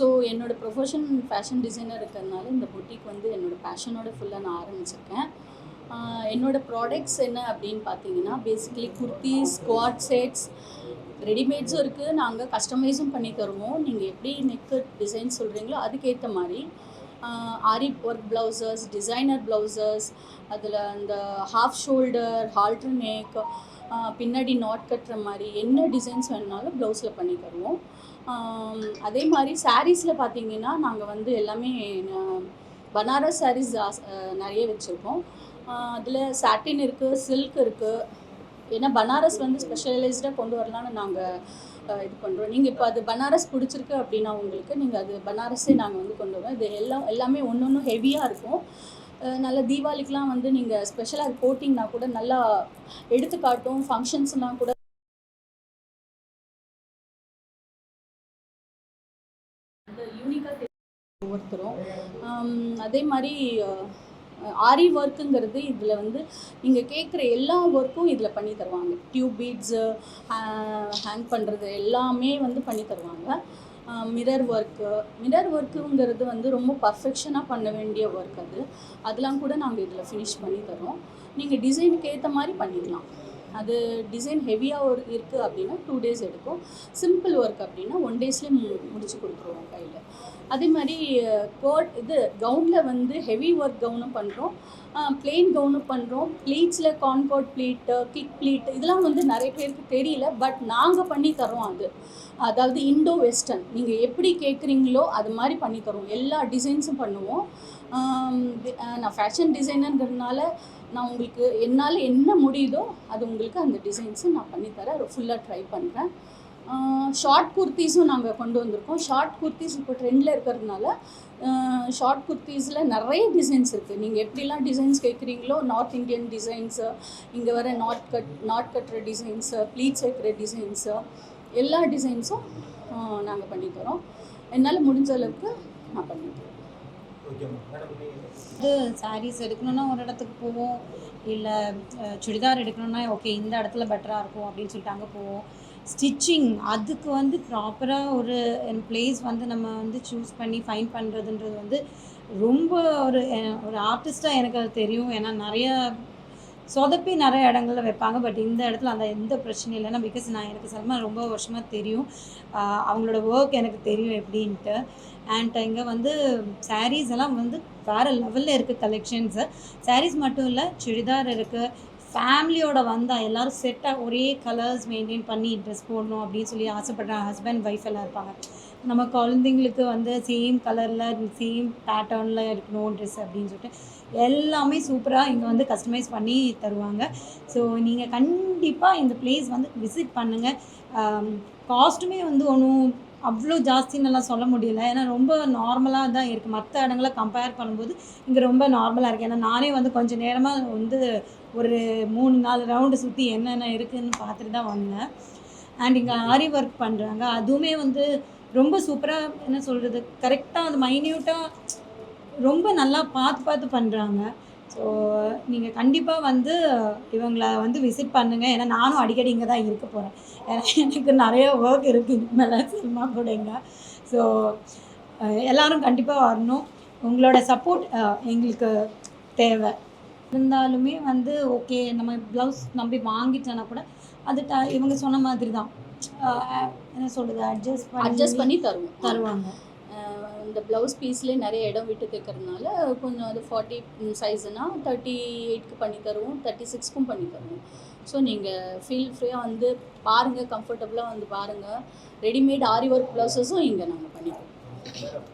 So என்னோடய profession fashion designer இருக்கிறதுனால இந்த பொட்டிக் வந்து என்னோடய பேஷனோட ஃபுல்லாக நான் ஆரம்பிச்சிருக்கேன். என்னோடய ப்ராடக்ட்ஸ் என்ன அப்படின்னு பார்த்தீங்கன்னா, பேசிக்கலி குர்த்திஸ், ஸ்குவாட் செட்ஸ், ரெடிமேட்ஸும் இருக்குது. நாங்கள் கஸ்டமைஸும் பண்ணி தருவோம். நீங்கள் எப்படி நெக்கு டிசைன் சொல்கிறீங்களோ அதுக்கேற்ற மாதிரி ஆரி ஒர்க் ப்ளவுசஸ், டிசைனர் ப்ளவுசஸ், அதில் அந்த ஹாஃப் ஷோல்டர், ஹால்ட்ரு நெக், பின்னாடி நாட் கட்டுற மாதிரி என்ன டிசைன்ஸ் வேணுனாலும் ப்ளவுஸில் பண்ணி தருவோம். அதே மாதிரி சாரீஸில் பார்த்தீங்கன்னா நாங்கள் வந்து எல்லாமே பனாரஸ் சாரீஸ் நிறைய வச்சுருக்கோம். அதில் சாட்டின் இருக்குது, சில்க் இருக்குது. ஏன்னா பனாரஸ் வந்து ஸ்பெஷலைஸ்டாக கொண்டு வரலான்னு நாங்கள் இது பண்ணுறோம். நீங்கள் இப்போ அது பனாரஸ் பிடிச்சிருக்கு அப்படின்னா உங்களுக்கு நீங்கள் அது பனாரஸே நாங்கள் வந்து கொண்டு வரோம். இது எல்லாமே ஒன்று ஒன்று ஹெவியாக இருக்கும். நல்ல தீபாவளிக்கெலாம் வந்து நீங்கள் ஸ்பெஷலாக அது போட்டிங்கன்னா கூட நல்லா எடுத்துக்காட்டும். ஃபங்க்ஷன்ஸ்லாம் கூட யூனிக்காக ஒவ்வொருத்தரும். அதே மாதிரி ஆரி ஒர்க்குங்கிறது இதில் வந்து நீங்கள் கேட்குற எல்லா ஒர்க்கும் இதில் பண்ணி தருவாங்க. டியூப் பீட்ஸு, ஹேங் பண்ணுறது எல்லாமே வந்து பண்ணி தருவாங்க. மிரர் ஒர்க்குங்கிறது வந்து ரொம்ப பர்ஃபெக்ஷனாக பண்ண வேண்டிய ஒர்க். அதெல்லாம் கூட நாங்கள் இதில் ஃபினிஷ் பண்ணி தரோம். நீங்கள் டிசைனுக்கு ஏற்ற மாதிரி பண்ணிக்கலாம். அது டிசைன் ஹெவியாக இருக்குது அப்படின்னா 2 days எடுக்கும். சிம்பிள் ஒர்க் அப்படின்னா 1 daysலேயே முடிச்சு கொடுத்துருவோம் கையில். அதே மாதிரி கவுனில் வந்து ஹெவி ஒர்க் கவுனும் பண்ணுறோம், பிளெயின் கவுனும் பண்ணுறோம். ப்ளீட்ஸில் கான்கார்ட் ப்ளீட்டு, கிக் ப்ளீட் இதெல்லாம் வந்து நிறைய பேருக்கு தெரியல. பட் நாங்கள் பண்ணி தரோம். அதாவது இண்டோ வெஸ்டர்ன் நீங்கள் எப்படி கேட்குறீங்களோ அது மாதிரி பண்ணி தரோம். எல்லா டிசைன்ஸும் பண்ணுவோம். நான் ஃபேஷன் டிசைனருங்கிறதுனால நான் உங்களுக்கு என்னால் என்ன முடியுதோ அது உங்களுக்கு அந்த டிசைன்ஸும் நான் பண்ணித்தரேன். ஃபுல்லாக ட்ரை பண்ணுறேன். ஷார்ட் குர்த்திஸும் நாங்கள் கொண்டு வந்திருக்கோம். ஷார்ட் குர்த்திஸ் இப்போ ட்ரெண்டில் இருக்கிறதுனால ஷார்ட் குர்த்திஸில் நிறைய டிசைன்ஸ் இருக்குது. நீங்கள் எப்படிலாம் டிசைன்ஸ் கேட்குறீங்களோ, நார்த் இந்தியன் டிசைன்ஸு, இங்கே வர நாட் கட்டுற டிசைன்ஸு, ப்ளீட்ஸ் வைக்கிற டிசைன்ஸு, எல்லா டிசைன்ஸும் நாங்கள் பண்ணித்தரோம். என்னால் முடிஞ்ச அளவுக்கு நான் பண்ணித்தரோம். இது சாரீஸ் எடுக்கணுன்னா ஒரு இடத்துக்கு போவோம், இல்லை சுடிதார் எடுக்கணுன்னா ஓகே இந்த இடத்துல பெட்டராக இருக்கும் அப்படின்னு சொல்லிட்டு அங்கே போவோம். ஸ்டிச்சிங் அதுக்கு வந்து ப்ராப்பராக ஒரு பிளேஸ் வந்து நம்ம வந்து சூஸ் பண்ணி ஃபைன் பண்ணுறதுன்றது வந்து ரொம்ப ஒரு ஆர்டிஸ்ட்டாக எனக்கு அது தெரியும். ஏன்னா சொதப்பி நிறைய இடங்களில் வைப்பாங்க. பட் இந்த இடத்துல அந்த எந்த பிரச்சனையும் இல்லைன்னா பிகாஸ் எனக்கு சல்மா ரொம்ப வருஷமாக தெரியும். அவங்களோட ஒர்க் எனக்கு தெரியும் எப்படின்ட்டு. அண்ட் இங்கே வந்து சாரீஸ் எல்லாம் வந்து வேறு லெவலில் இருக்குது கலெக்ஷன்ஸு. சாரீஸ் மட்டும் இல்லை, சுடிதார் இருக்குது. ஃபேமிலியோட வந்தால் எல்லோரும் செட்டாக ஒரே கலர்ஸ் மெயின்டைன் பண்ணி ட்ரெஸ் போடணும் அப்படின்னு சொல்லி ஆசைப்படுறாங்க. ஹஸ்பண்ட் ஒய்ஃப் எல்லாம் இருப்பாங்க. நம்ம குழந்தைங்களுக்கு வந்து சேம் கலரில் சேம் பேட்டர்னில் இருக்கணும் ட்ரெஸ் அப்படின்னு சொல்லிட்டு எல்லாமே சூப்பராக இங்கே வந்து கஸ்டமைஸ் பண்ணி தருவாங்க. ஸோ நீங்கள் கண்டிப்பாக இந்த பிளேஸ் வந்து விசிட் பண்ணுங்கள். காஸ்ட்டுமே வந்து ஒன்றும் அவ்வளோ ஜாஸ்தின்னெல்லாம் சொல்ல முடியல. ஏன்னா ரொம்ப நார்மலாக தான் இருக்குது. மற்ற இடங்களை கம்பேர் பண்ணும்போது இங்கே ரொம்ப நார்மலாக இருக்குது. ஏன்னா நானே வந்து கொஞ்சம் நேரமாக வந்து ஒரு 3-4 ரவுண்டு சுற்றி என்னென்ன இருக்குதுன்னு பார்த்துட்டு தான் வந்தேன். அண்ட் இங்கே ஆரி ஒர்க் பண்ணுறாங்க. அதுவுமே வந்து ரொம்ப சூப்பராக என்ன சொல்கிறது, கரெக்டாக அது மைன்யூட்டாக ரொம்ப நல்லா பார்த்து பண்ணுறாங்க. ஸோ நீங்கள் கண்டிப்பாக வந்து இவங்களை வந்து விசிட் பண்ணுங்கள். ஏன்னா நானும் அடிக்கடி இங்கே தான் இருக்க போகிறேன். ஏன்னா எனக்கு நிறைய ஒர்க் இருக்குது இதுக்கு மேலே சினிமா கூட இங்கே. ஸோ எல்லோரும் கண்டிப்பாக வரணும். உங்களோட சப்போர்ட் எங்களுக்கு தேவை. இருந்தாலுமே வந்து ஓகே நம்ம ப்ளவுஸ் நம்பி வாங்கிட்டோன்னா கூட அது இவங்க சொன்ன மாதிரி தான் என்ன சொல்கிறது, அட்ஜஸ்ட் பண்ணி தருவாங்க. இந்த ப்ளவுஸ் பீஸ்லேயே நிறைய இடம் விட்டு தைக்கிறதுனால கொஞ்சம் அது 40 சைஸுனா 38க்கு பண்ணி தருவோம், 36க்கும் பண்ணி தருவோம். ஸோ நீங்கள் ஃபீல் ஃப்ரீயாக வந்து பாருங்கள், கம்ஃபர்டபுளாக வந்து பாருங்கள். ரெடிமேட் ஆரி ஒர்க் ப்ளவுஸஸும் இங்கே நாங்கள் பண்ணிக்கிறோம்.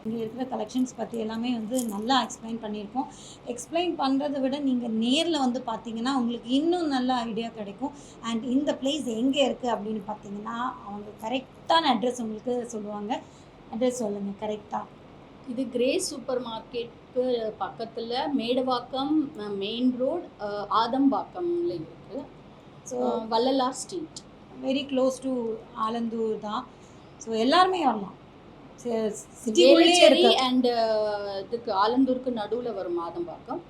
இங்கே இருக்கிற கலெக்ஷன்ஸ் பற்றி எல்லாமே வந்து நல்லா எக்ஸ்பிளைன் பண்ணியிருக்கோம். எக்ஸ்பிளைன் பண்ணுறதை விட நீங்கள் நேரில் வந்து பார்த்தீங்கன்னா உங்களுக்கு இன்னும் நல்ல ஐடியா கிடைக்கும். அண்ட் இந்த பிளேஸ் எங்கே இருக்குது அப்படின்னு பார்த்தீங்கன்னா அவங்க கரெக்டான அட்ரஸ் உங்களுக்கு சொல்லுவாங்க. அட்ரஸ் சொல்லுங்கள் கரெக்டாக. இது கிரேஸ் சூப்பர் மார்க்கெட்டுக்கு பக்கத்தில் மேடவாக்கம் மெயின் ரோடு ஆதம்பாக்கம்ல இருக்குது. So Vallalar street, very close to Alandur தான். ஸோ எல்லாருமே வரலாம். சிட்டி அண்ட் இதுக்கு ஆலந்தூருக்கு நடுவில் வரும் ஆதம்பாக்கம்.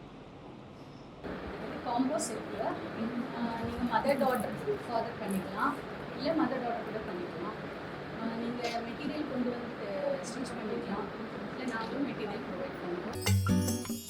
காம்போ செட்டில் நீங்கள் மதர் டாட்டர் ஃபாதர் பண்ணிக்கலாம், இல்லை மதர் டாட்டர் கூட பண்ணிக்கலாம். நீங்கள் மெட்டீரியல் கொண்டு வந்துட்டு ஸ்டிச் பண்ணிக்கலாம், இல்லை நாங்களும் மெட்டீரியல் ப்ரொவைட் பண்ணுறோம்.